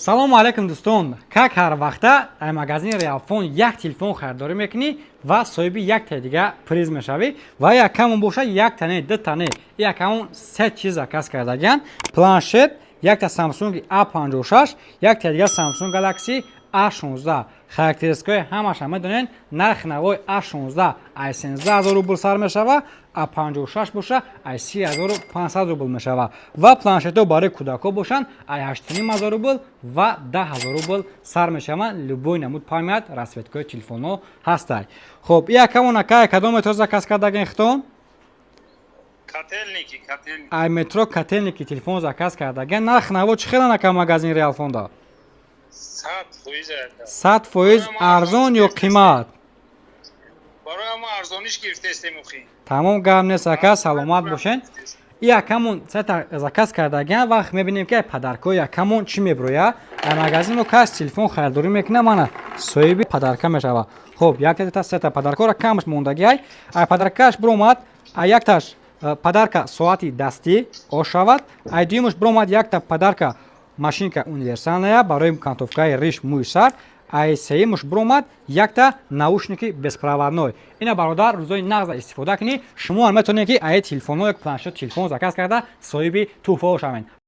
салому алайкум дӯстон. Как ҳар вақта дар магазини Realfon як телефон харидорӣ мекунӣ ва соҳиби якта дига приз мешавӣ ва якамон боша якта не дута не якамон се чиза касб кардагиянд. Планшет, якта Samsung A56, якта дига Samsung Galaxy A16. Характеристикаи ҳамаша медонен. Нархи навои A16 ай 13000 рубл сар мешава, A56 боша ай 30500 рубл мешава ва планшетҳо барои кӯдако бошанд ай 8500 рубл ва 10000 рубл сар мешаванд. Любой намуд памят расветкаи телефонҳо ҳастанд. Хуб, якамон акай кадоме тоза касб кардаген хитон? Котелники. Ай метро котелники телефон заказ кардаген. Нархи наво чӣ хелан ака магазини Realfon да? 100% арзон ё қимат? Барои ма арзониш гирифтестем ухи. Тамом гап нест ака, саломат бошен. Якамон сета заказ кардаген вақт мебинем ки падарко якамон чӣ меброя. Ай магазино кас телефон харидорӣ мекуна мана соҳиби падарка мешава. Хуб, якта сета падаркора камш мондагӣ ай. Ай падаркаш бромад, ай якташ падарка соати дастӣ ошавад. Ай дуюмаш бромад якта падарка машинка универсальная барои кантовкаи риш мӯи сар. Ай сеюмаш бромад якта наушники беспроводной. Ина бародар рӯзои нағза истифода кунӣ. Шумо метавонед ки ай телефонҳо як планшет телефон заказ карда соҳиби тӯҳфаҳо шавед.